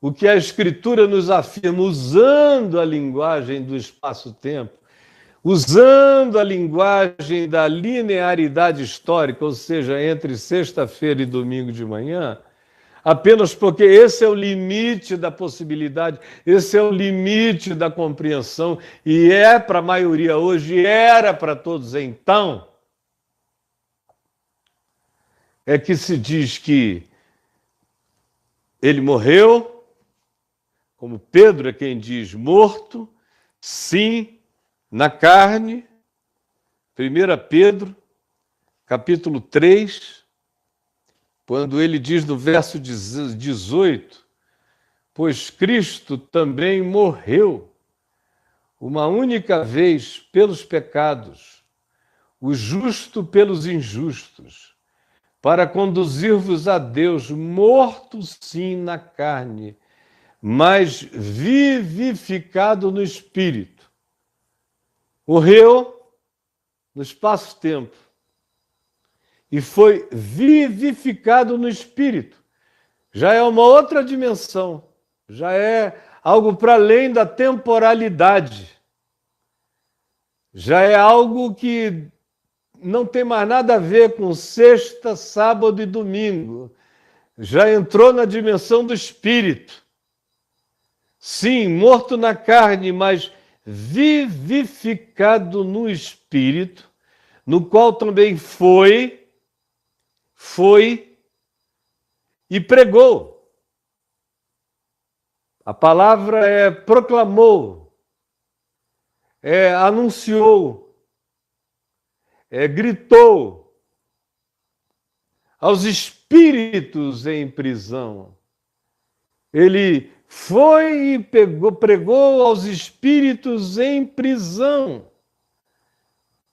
o que a Escritura nos afirma, usando a linguagem do espaço-tempo, usando a linguagem da linearidade histórica, ou seja, entre sexta-feira e domingo de manhã, apenas porque esse é o limite da possibilidade, esse é o limite da compreensão, e é para a maioria hoje, era para todos então, é que se diz que ele morreu, como Pedro é quem diz, morto, sim, na carne. 1 Pedro, capítulo 3, quando ele diz no verso 18, pois Cristo também morreu uma única vez pelos pecados, o justo pelos injustos, para conduzir-vos a Deus, morto sim na carne, mas vivificado no Espírito. Morreu no espaço-tempo e foi vivificado no Espírito. Já é uma outra dimensão, já é algo para além da temporalidade. Já é algo que não tem mais nada a ver com sexta, sábado e domingo. Já entrou na dimensão do Espírito. Sim, morto na carne, mas vivificado no Espírito, no qual também foi e pregou. A palavra é proclamou, é anunciou, é gritou aos espíritos em prisão. Ele foi e pregou aos espíritos em prisão.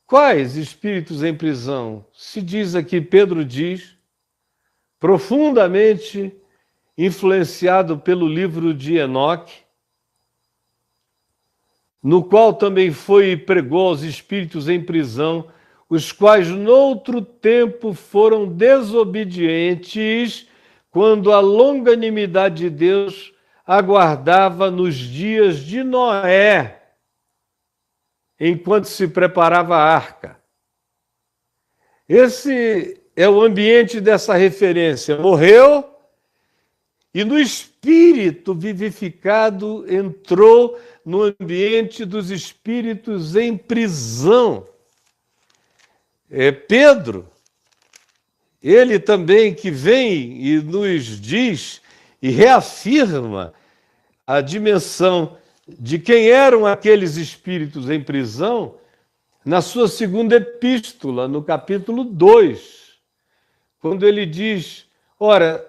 Quais espíritos em prisão? Se diz aqui, Pedro diz, profundamente influenciado pelo livro de Enoque, no qual também foi e pregou aos espíritos em prisão, os quais noutro tempo foram desobedientes, quando a longanimidade de Deus aguardava nos dias de Noé, enquanto se preparava a arca. Esse é o ambiente dessa referência. Morreu e no espírito vivificado entrou no ambiente dos espíritos em prisão. Pedro, ele também que vem e nos diz e reafirma a dimensão de quem eram aqueles espíritos em prisão na sua segunda epístola, no capítulo 2, quando ele diz, ora,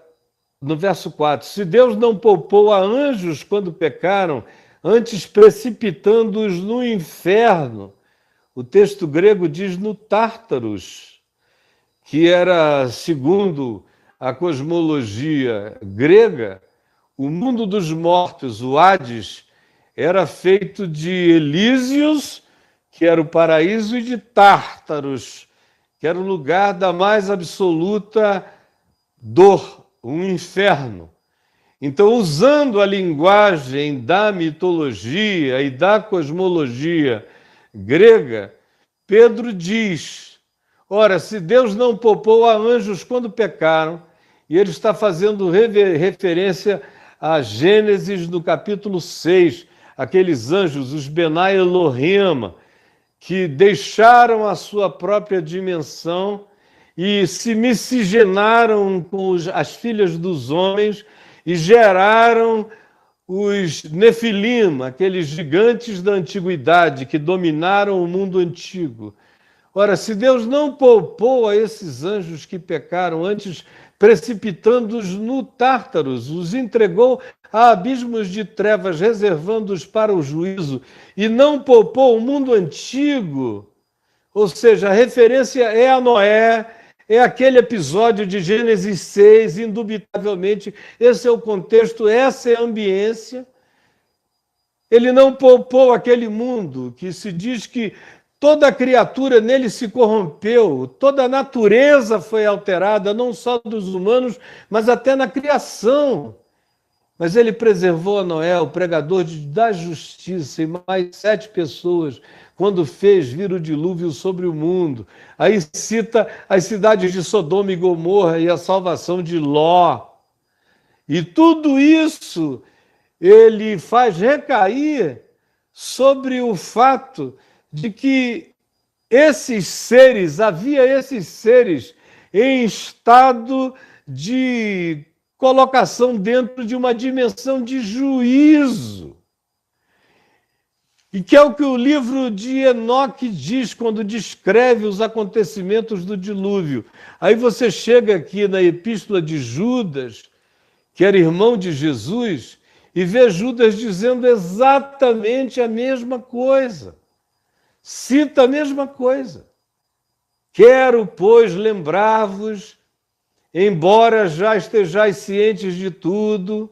no verso 4, se Deus não poupou a anjos quando pecaram, antes precipitando-os no inferno, o texto grego diz no Tártaros, que era, segundo a cosmologia grega, o mundo dos mortos, o Hades, era feito de Elísios, que era o paraíso, e de Tártaros, que era o lugar da mais absoluta dor, um inferno. Então, usando a linguagem da mitologia e da cosmologia grega, Pedro diz, ora, se Deus não poupou a anjos quando pecaram, e ele está fazendo referência a Gênesis no capítulo 6, aqueles anjos, os Benai Elohim, que deixaram a sua própria dimensão e se miscigenaram com as filhas dos homens e geraram os Nefilim, aqueles gigantes da antiguidade que dominaram o mundo antigo. Ora, se Deus não poupou a esses anjos que pecaram, antes precipitando-os no Tártaros, os entregou a abismos de trevas, reservando-os para o juízo, e não poupou o mundo antigo, ou seja, a referência é a Noé, é aquele episódio de Gênesis 6, indubitavelmente, esse é o contexto, essa é a ambiência. Ele não poupou aquele mundo que se diz que toda a criatura nele se corrompeu, toda a natureza foi alterada, não só dos humanos, mas até na criação. Mas ele preservou a Noé, o pregador da justiça, e mais 7 pessoas, quando fez vir o dilúvio sobre o mundo. Aí cita as cidades de Sodoma e Gomorra e a salvação de Ló. E tudo isso ele faz recair sobre o fato de que havia esses seres em estado de colocação dentro de uma dimensão de juízo. E que é o que o livro de Enoque diz quando descreve os acontecimentos do dilúvio. Aí você chega aqui na epístola de Judas, que era irmão de Jesus, e vê Judas dizendo exatamente a mesma coisa. Cita a mesma coisa. Quero, pois, lembrar-vos, embora já estejais cientes de tudo,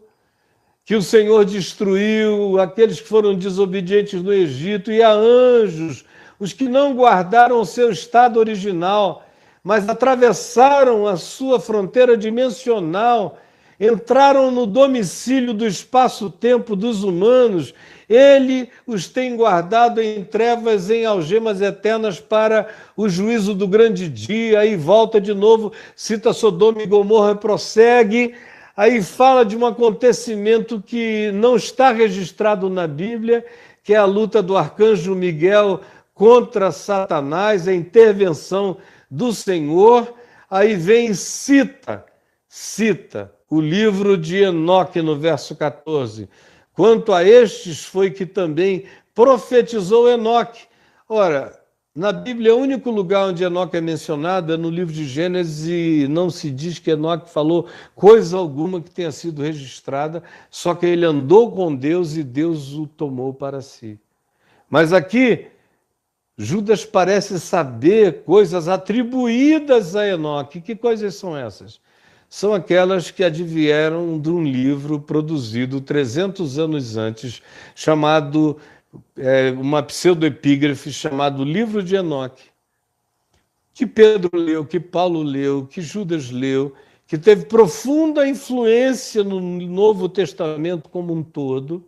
que o Senhor destruiu aqueles que foram desobedientes no Egito, e a anjos, os que não guardaram o seu estado original, mas atravessaram a sua fronteira dimensional, entraram no domicílio do espaço-tempo dos humanos. Ele os tem guardado em trevas, em algemas eternas para o juízo do grande dia. Aí volta de novo, cita Sodoma e Gomorra, prossegue. Aí fala de um acontecimento que não está registrado na Bíblia, que é a luta do arcanjo Miguel contra Satanás, a intervenção do Senhor. Aí vem e cita o livro de Enoque no verso 14. Quanto a estes foi que também profetizou Enoque. Ora, na Bíblia, o único lugar onde Enoque é mencionado é no livro de Gênesis, e não se diz que Enoque falou coisa alguma que tenha sido registrada, só que ele andou com Deus e Deus o tomou para si. Mas aqui, Judas parece saber coisas atribuídas a Enoque. Que coisas são essas? São aquelas que advieram de um livro produzido 300 anos antes, chamado, uma pseudoepígrafe chamado Livro de Enoque, que Pedro leu, que Paulo leu, que Judas leu, que teve profunda influência no Novo Testamento como um todo,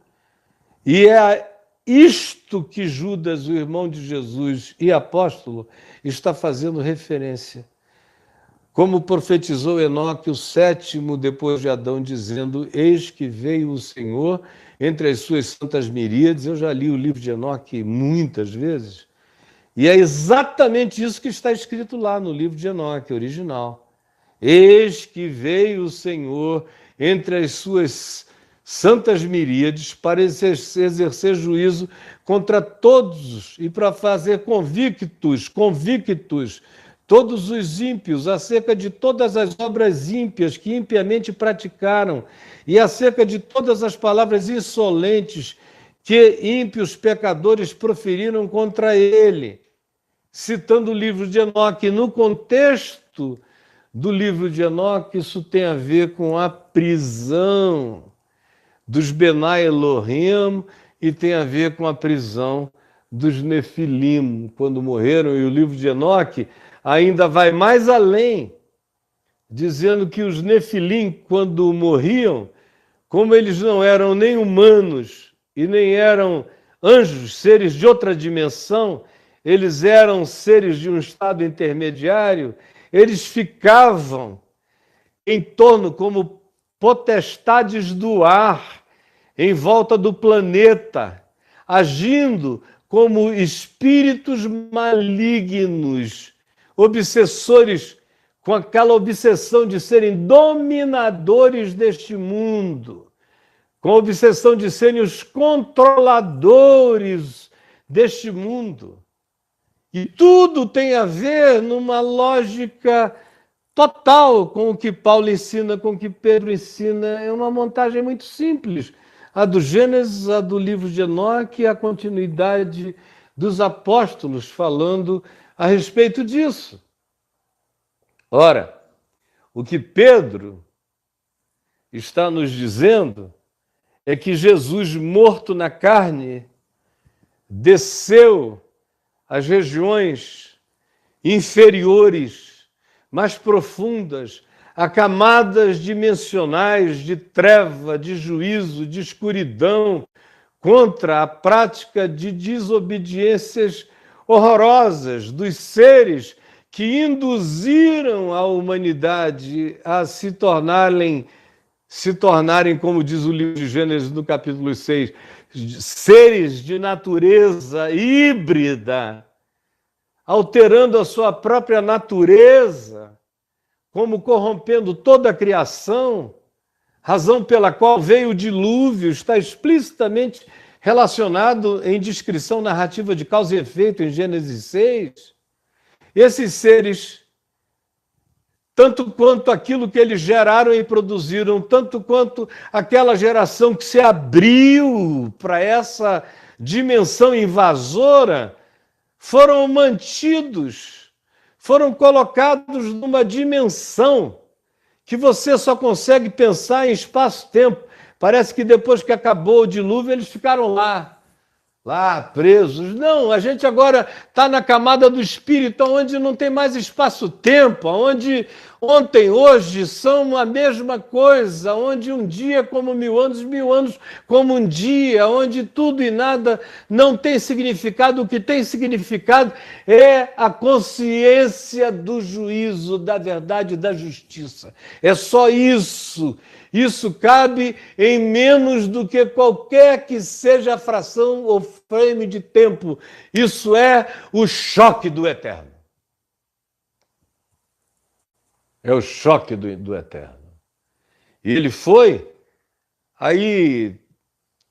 e é isto que Judas, o irmão de Jesus e apóstolo, está fazendo referência. Como profetizou Enoque, o 7º depois de Adão, dizendo: eis que veio o Senhor entre as suas santas miríades. Eu já li o livro de Enoque muitas vezes, e é exatamente isso que está escrito lá no livro de Enoque, original. Eis que veio o Senhor entre as suas santas miríades para exercer juízo contra todos e para fazer convictos todos os ímpios, acerca de todas as obras ímpias que impiamente praticaram, e acerca de todas as palavras insolentes que ímpios pecadores proferiram contra ele. Citando o livro de Enoque. No contexto do livro de Enoque, isso tem a ver com a prisão dos Benai Elohim e tem a ver com a prisão dos Nefilim, quando morreram. E o livro de Enoque ainda vai mais além, dizendo que os Nefilim, quando morriam, como eles não eram nem humanos e nem eram anjos, seres de outra dimensão, eles eram seres de um estado intermediário, eles ficavam em torno como potestades do ar, em volta do planeta, agindo como espíritos malignos, obsessores, com aquela obsessão de serem dominadores deste mundo, com a obsessão de serem os controladores deste mundo. E tudo tem a ver numa lógica total com o que Paulo ensina, com o que Pedro ensina. É uma montagem muito simples. A do Gênesis, a do livro de Enoque, a continuidade dos apóstolos falando a respeito disso. Ora, o que Pedro está nos dizendo é que Jesus, morto na carne, desceu às regiões inferiores, mais profundas, a camadas dimensionais de treva, de juízo, de escuridão, contra a prática de desobediências horrorosas dos seres que induziram a humanidade a se tornarem, como diz o livro de Gênesis no capítulo 6, seres de natureza híbrida, alterando a sua própria natureza, como corrompendo toda a criação, razão pela qual veio o dilúvio, está explicitamente relacionado em descrição narrativa de causa e efeito em Gênesis 6. Esses seres, tanto quanto aquilo que eles geraram e produziram, tanto quanto aquela geração que se abriu para essa dimensão invasora, foram mantidos, foram colocados numa dimensão que você só consegue pensar em espaço-tempo. Parece que depois que acabou o dilúvio, eles ficaram lá presos. Não, a gente agora está na camada do espírito, onde não tem mais espaço-tempo, onde ontem, hoje são a mesma coisa, onde um dia como 1000 anos como um dia, onde tudo e nada não tem significado. O que tem significado é a consciência do juízo, da verdade e da justiça. É só isso. Isso cabe em menos do que qualquer que seja a fração ou frame de tempo. Isso é o choque do eterno. É o choque do eterno. E ele foi, aí,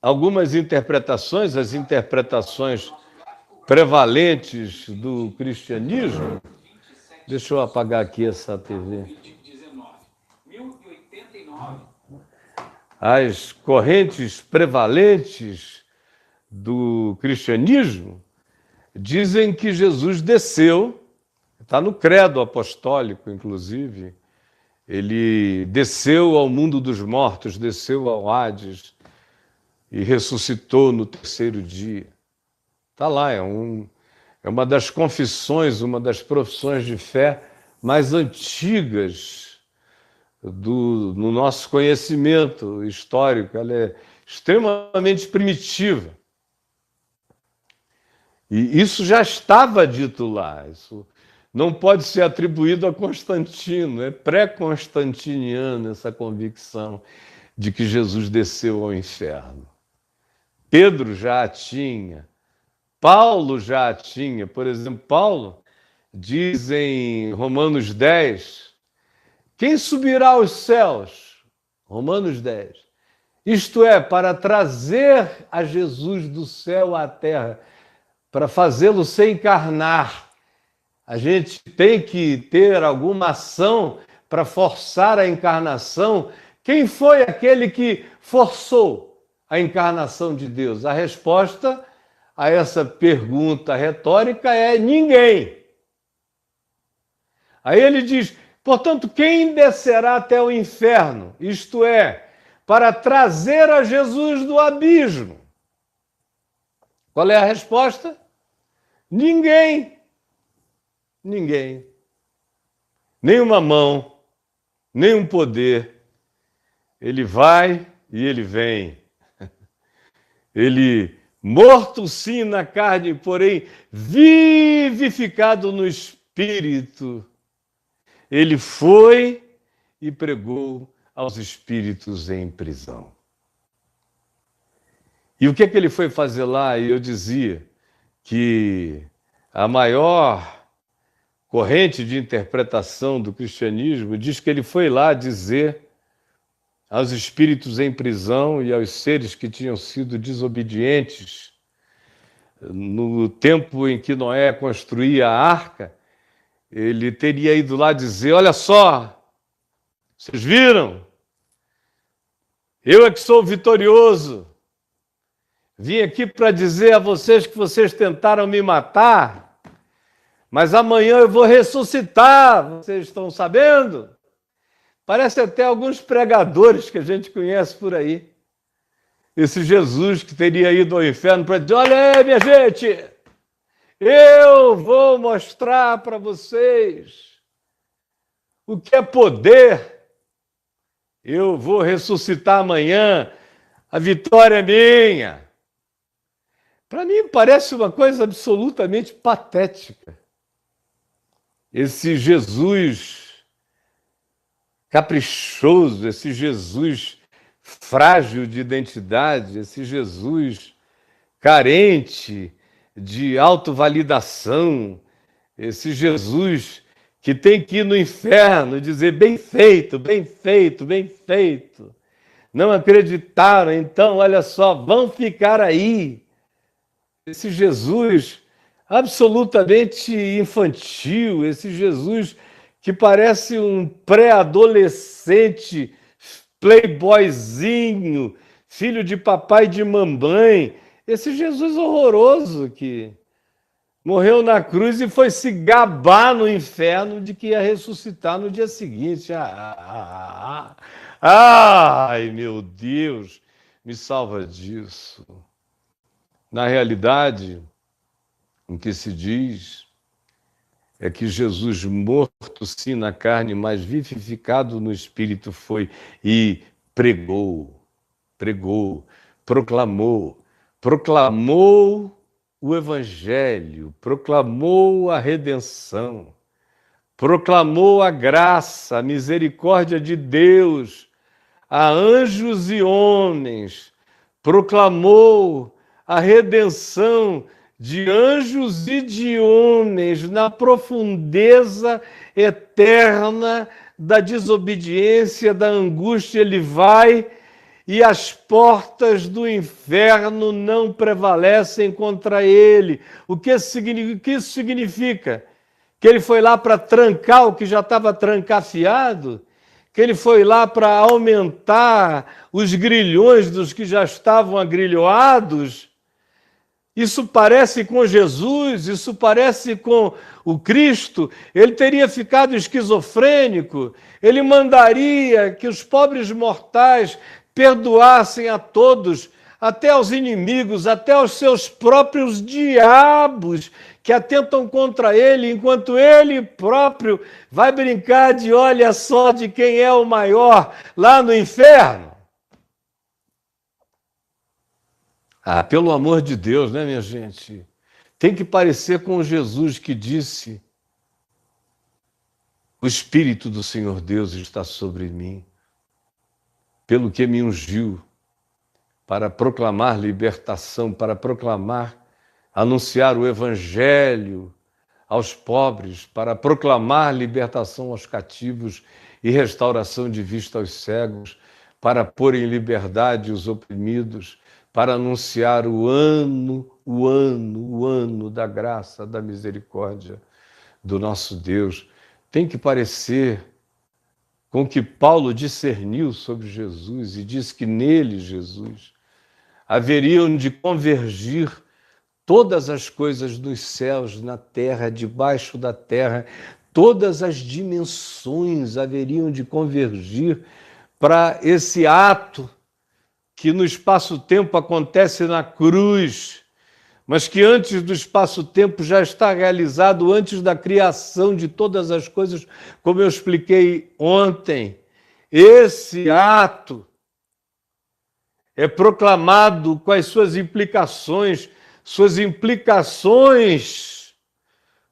algumas interpretações, as interpretações prevalentes do cristianismo. Deixa eu apagar aqui essa TV. As correntes prevalentes do cristianismo dizem que Jesus desceu, está no credo apostólico, inclusive, ele desceu ao mundo dos mortos, desceu ao Hades e ressuscitou no terceiro dia. Está lá, é uma das confissões, uma das profissões de fé mais antigas no nosso conhecimento histórico. Ela é extremamente primitiva. E isso já estava dito lá. Isso não pode ser atribuído a Constantino. É pré-constantiniana essa convicção de que Jesus desceu ao inferno. Pedro já a tinha. Paulo já a tinha. Por exemplo, Paulo diz em Romanos 10... Quem subirá aos céus? Romanos 10. Isto é, para trazer a Jesus do céu à terra, para fazê-lo se encarnar. A gente tem que ter alguma ação para forçar a encarnação. Quem foi aquele que forçou a encarnação de Deus? A resposta a essa pergunta retórica é ninguém. Aí ele diz: portanto, quem descerá até o inferno? Isto é, para trazer a Jesus do abismo. Qual é a resposta? Ninguém. Ninguém. Nenhuma mão, nenhum poder. Ele vai e ele vem. Ele, morto sim na carne, porém vivificado no espírito. Ele foi e pregou aos espíritos em prisão. E o que é que ele foi fazer lá? E eu dizia que a maior corrente de interpretação do cristianismo diz que ele foi lá dizer aos espíritos em prisão e aos seres que tinham sido desobedientes no tempo em que Noé construía a arca. Ele teria ido lá dizer: olha só, vocês viram? Eu é que sou vitorioso. Vim aqui para dizer a vocês que vocês tentaram me matar, mas amanhã eu vou ressuscitar. Vocês estão sabendo? Parece até alguns pregadores que a gente conhece por aí. Esse Jesus que teria ido ao inferno para dizer: olha aí, minha gente, eu vou mostrar para vocês o que é poder, eu vou ressuscitar amanhã, a vitória é minha. Para mim parece uma coisa absolutamente patética. Esse Jesus caprichoso, esse Jesus frágil de identidade, esse Jesus carente de autovalidação, esse Jesus que tem que ir no inferno e dizer bem feito, bem feito, bem feito. Não acreditaram, então, olha só, vão ficar aí. Esse Jesus absolutamente infantil, esse Jesus que parece um pré-adolescente, playboyzinho, filho de papai e de mamãe, esse Jesus horroroso que morreu na cruz e foi se gabar no inferno de que ia ressuscitar no dia seguinte. Ai, meu Deus, me salva disso. Na realidade, o que se diz é que Jesus, morto sim na carne, mas vivificado no espírito, foi e pregou, proclamou o evangelho, proclamou a redenção, proclamou a graça, a misericórdia de Deus a anjos e homens, proclamou a redenção de anjos e de homens na profundeza eterna da desobediência, da angústia. Ele vai e as portas do inferno não prevalecem contra ele. O que isso significa? Que ele foi lá para trancar o que já estava trancafiado? Que ele foi lá para aumentar os grilhões dos que já estavam agrilhoados? Isso parece com Jesus, isso parece com o Cristo. Ele teria ficado esquizofrênico, ele mandaria que os pobres mortais perdoassem a todos, até aos inimigos, até aos seus próprios diabos que atentam contra ele, enquanto ele próprio vai brincar de olha só de quem é o maior lá no inferno. Ah, pelo amor de Deus, né, minha gente? Tem que parecer com Jesus que disse: o Espírito do Senhor Deus está sobre mim, pelo que me ungiu para proclamar libertação, para proclamar, anunciar o Evangelho aos pobres, para proclamar libertação aos cativos e restauração de vista aos cegos, para pôr em liberdade os oprimidos, para anunciar o ano da graça, da misericórdia do nosso Deus. Tem que parecer com que Paulo discerniu sobre Jesus e disse que nele, Jesus, haveriam de convergir todas as coisas dos céus, na terra, debaixo da terra, todas as dimensões haveriam de convergir para esse ato que no espaço-tempo acontece na cruz, mas que antes do espaço-tempo já está realizado, antes da criação de todas as coisas, como eu expliquei ontem. Esse ato é proclamado com as suas implicações.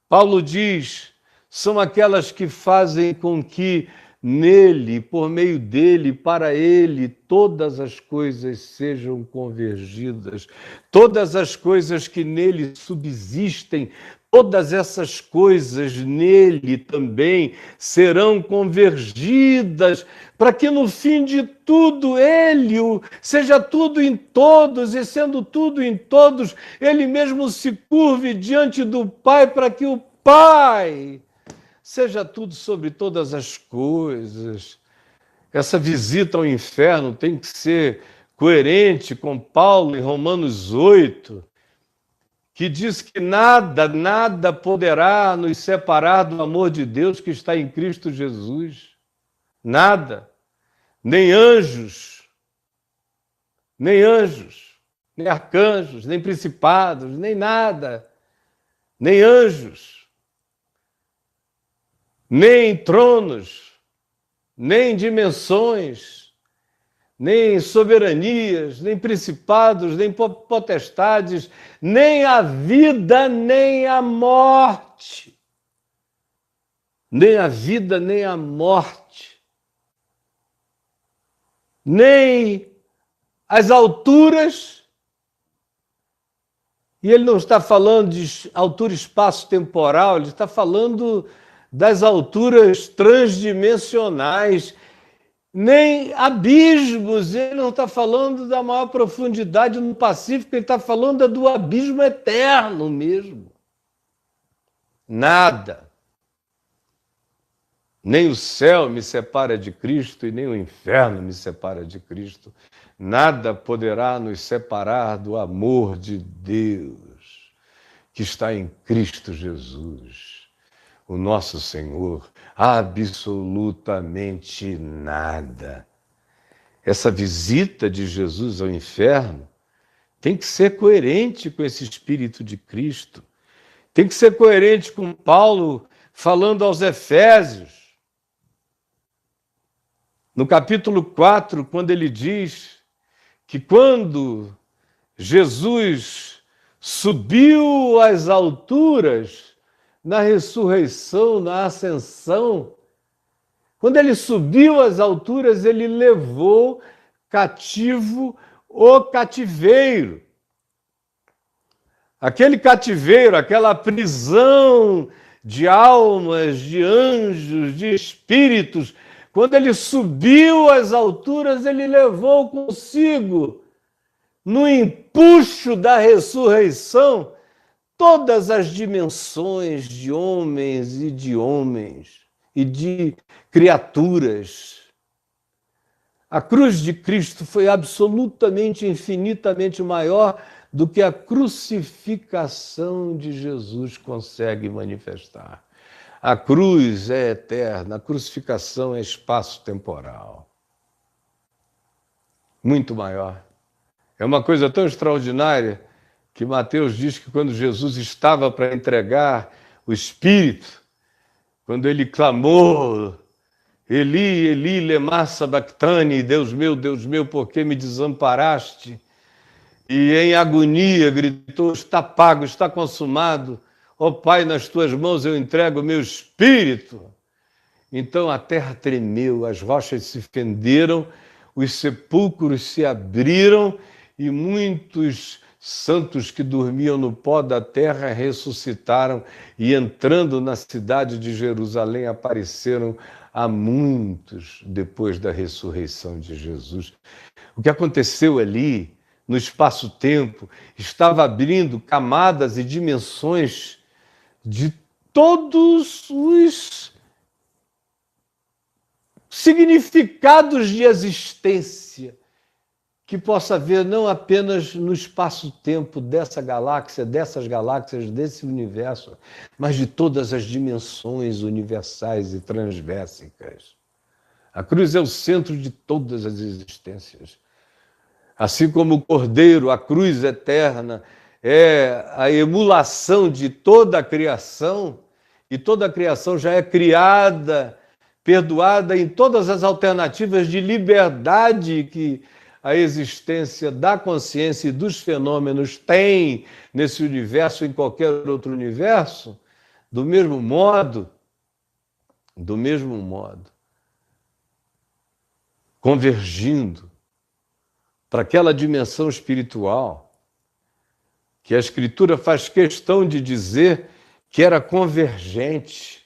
Paulo diz, são aquelas que fazem com que nele, por meio dele, para ele, todas as coisas sejam convergidas, todas as coisas que nele subsistem, todas essas coisas nele também serão convergidas, para que no fim de tudo ele seja tudo em todos, e sendo tudo em todos, ele mesmo se curve diante do Pai, para que o Pai seja tudo sobre todas as coisas. Essa visita ao inferno tem que ser coerente com Paulo em Romanos 8, que diz que nada poderá nos separar do amor de Deus que está em Cristo Jesus. Nada. Nem anjos, nem arcanjos, nem principados, nem nada. Nem anjos, nem tronos, nem dimensões, nem soberanias, nem principados, nem potestades, nem a vida, nem a morte. Nem a vida, nem a morte. Nem as alturas. E ele não está falando de altura espaço-temporal, ele está falando das alturas transdimensionais, nem abismos, ele não está falando da maior profundidade no Pacífico, ele está falando do abismo eterno mesmo. Nada. Nem o céu me separa de Cristo e nem o inferno me separa de Cristo. Nada poderá nos separar do amor de Deus que está em Cristo Jesus, o nosso Senhor. Absolutamente nada. Essa visita de Jesus ao inferno tem que ser coerente com esse Espírito de Cristo. Tem que ser coerente com Paulo falando aos Efésios. No capítulo 4, quando ele diz que quando Jesus subiu às alturas, na ressurreição, na ascensão, quando ele subiu às alturas, ele levou cativo o cativeiro. Aquele cativeiro, aquela prisão de almas, de anjos, de espíritos, quando ele subiu às alturas, ele levou consigo, no empuxo da ressurreição, todas as dimensões de homens e de criaturas. A cruz de Cristo foi absolutamente, infinitamente maior do que a crucificação de Jesus consegue manifestar. A cruz é eterna, a crucificação é espaço-temporal. Muito maior. É uma coisa tão extraordinária que Mateus diz que quando Jesus estava para entregar o Espírito, quando ele clamou, Eli, Eli, lema sabachthani, Deus meu, por que me desamparaste? E em agonia gritou, está pago, está consumado. Ó Pai, nas tuas mãos eu entrego o meu espírito. Então a terra tremeu, as rochas se fenderam, os sepulcros se abriram e muitos santos que dormiam no pó da terra ressuscitaram e, entrando na cidade de Jerusalém, apareceram a muitos depois da ressurreição de Jesus. O que aconteceu ali, no espaço-tempo, estava abrindo camadas e dimensões de todos os significados de existência que possa haver não apenas no espaço-tempo dessa galáxia, dessas galáxias, desse universo, mas de todas as dimensões universais e transversicas. A cruz é o centro de todas as existências. Assim como o Cordeiro, a cruz eterna, é a emulação de toda a criação, e toda a criação já é criada, perdoada em todas as alternativas de liberdade que a existência da consciência e dos fenômenos tem nesse universo, em qualquer outro universo, do mesmo modo, convergindo para aquela dimensão espiritual que a Escritura faz questão de dizer que era convergente.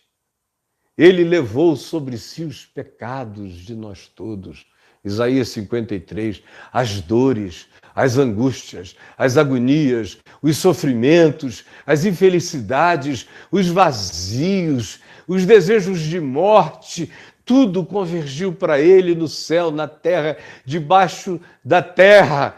Ele levou sobre si os pecados de nós todos. Isaías 53, as dores, as angústias, as agonias, os sofrimentos, as infelicidades, os vazios, os desejos de morte, tudo convergiu para ele no céu, na terra, debaixo da terra.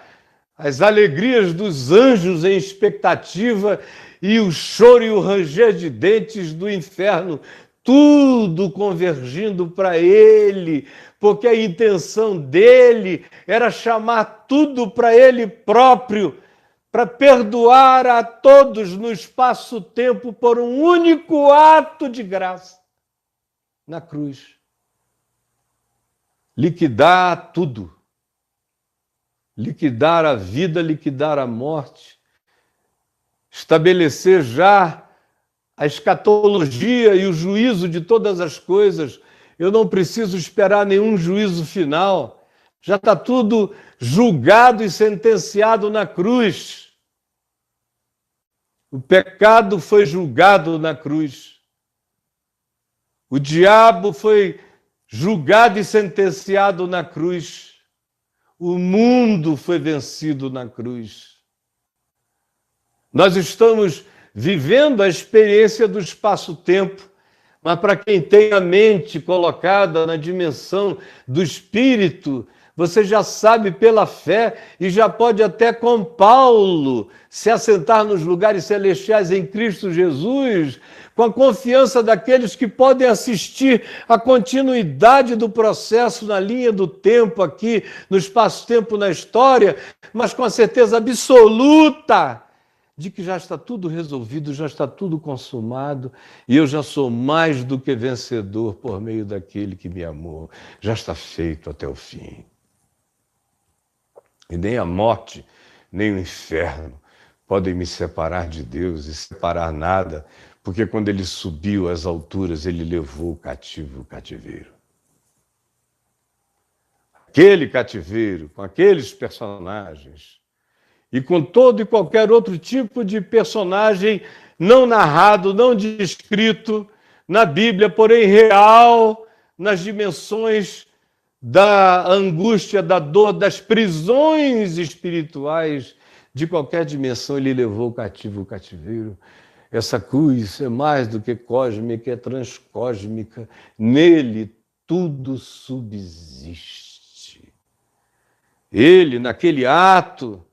As alegrias dos anjos em expectativa e o choro e o ranger de dentes do inferno, tudo convergindo para ele, porque a intenção dele era chamar tudo para ele próprio, para perdoar a todos no espaço-tempo por um único ato de graça, na cruz. liquidar tudo. Liquidar a vida, liquidar a morte. Estabelecer já a escatologia e o juízo de todas as coisas. Eu não preciso esperar nenhum juízo final. Já está tudo julgado e sentenciado na cruz. O pecado foi julgado na cruz. O diabo foi julgado e sentenciado na cruz. O mundo foi vencido na cruz. Nós estamos vivendo a experiência do espaço-tempo, mas para quem tem a mente colocada na dimensão do Espírito, você já sabe pela fé e já pode até com Paulo se assentar nos lugares celestiais em Cristo Jesus, com a confiança daqueles que podem assistir a continuidade do processo na linha do tempo aqui, no espaço-tempo na história, mas com a certeza absoluta de que já está tudo resolvido, já está tudo consumado, e eu já sou mais do que vencedor por meio daquele que me amou. Já está feito até o fim. E nem a morte, nem o inferno podem me separar de Deus e separar nada, porque quando ele subiu às alturas, ele levou o cativo o cativeiro. Aquele cativeiro, com aqueles personagens, e com todo e qualquer outro tipo de personagem não narrado, não descrito na Bíblia, porém real, nas dimensões da angústia, da dor, das prisões espirituais, de qualquer dimensão, ele levou o cativo o cativeiro. Essa cruz é mais do que cósmica, é transcósmica. Nele tudo subsiste. Ele, naquele ato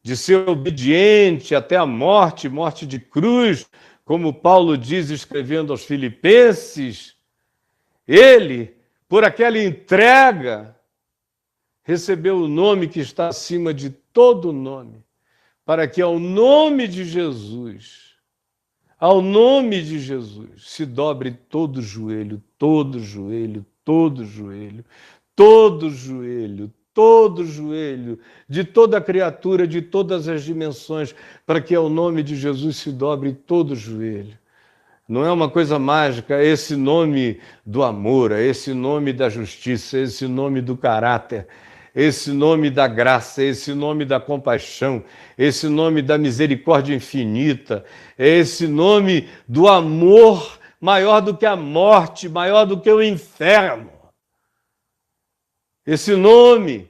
de ser obediente até a morte, morte de cruz, como Paulo diz escrevendo aos Filipenses, ele, por aquela entrega, recebeu o nome que está acima de todo nome, para que ao nome de Jesus, se dobre todo joelho, todo joelho, todo joelho, todo joelho, todo joelho, de toda criatura, de todas as dimensões, para que ao nome de Jesus se dobre todo joelho. Não é uma coisa mágica, é esse nome do amor, é esse nome da justiça, é esse nome do caráter, é esse nome da graça, é esse nome da compaixão, é esse nome da misericórdia infinita, é esse nome do amor maior do que a morte, maior do que o inferno. Esse nome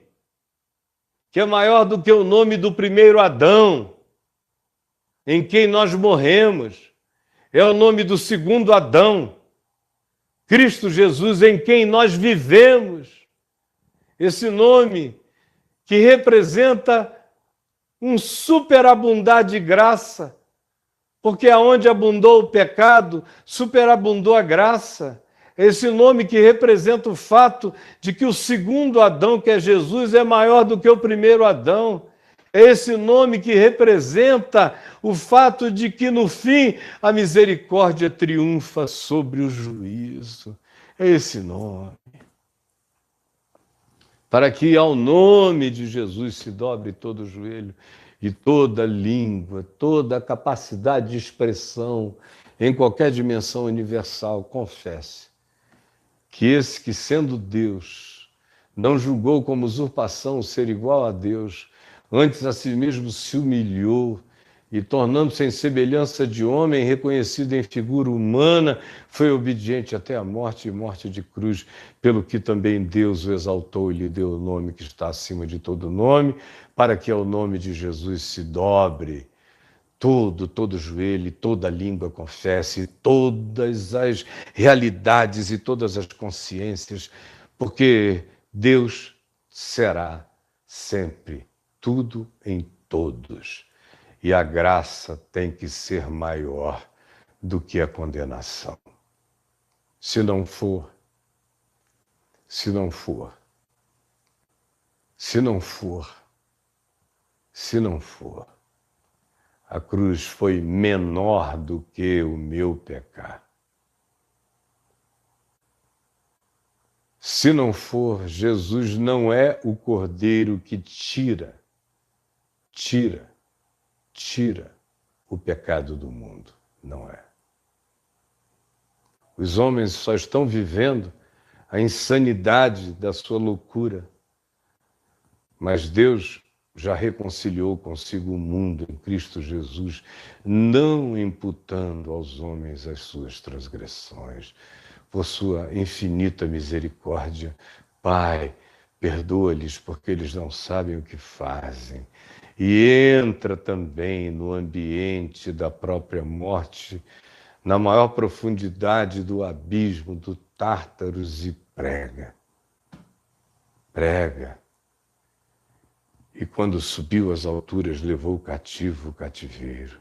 que é maior do que o nome do primeiro Adão, em quem nós morremos, é o nome do segundo Adão, Cristo Jesus, em quem nós vivemos. Esse nome que representa um superabundar de graça, porque aonde abundou o pecado, superabundou a graça. Esse nome que representa o fato de que o segundo Adão, que é Jesus, é maior do que o primeiro Adão. É esse nome que representa o fato de que, no fim, a misericórdia triunfa sobre o juízo. É esse nome. Para que ao nome de Jesus se dobre todo o joelho e toda língua, toda a capacidade de expressão em qualquer dimensão universal confesse que esse que, sendo Deus, não julgou como usurpação o ser igual a Deus, antes a si mesmo se humilhou e, tornando-se em semelhança de homem, reconhecido em figura humana, foi obediente até a morte e morte de cruz, pelo que também Deus o exaltou e lhe deu o nome que está acima de todo nome, para que ao nome de Jesus se dobre todo joelho, toda língua confesse, todas as realidades e todas as consciências, porque Deus será sempre tudo em todos. E a graça tem que ser maior do que a condenação. Se não for, a cruz foi menor do que o meu pecado. Se não for, Jesus não é o Cordeiro que tira o pecado do mundo. Não é. Os homens só estão vivendo a insanidade da sua loucura, mas Deus já reconciliou consigo o mundo em Cristo Jesus, não imputando aos homens as suas transgressões. Por sua infinita misericórdia, Pai, perdoa-lhes porque eles não sabem o que fazem. E entra também no ambiente da própria morte, na maior profundidade do abismo do Tártaros e prega. E quando subiu às alturas, levou cativo o cativeiro.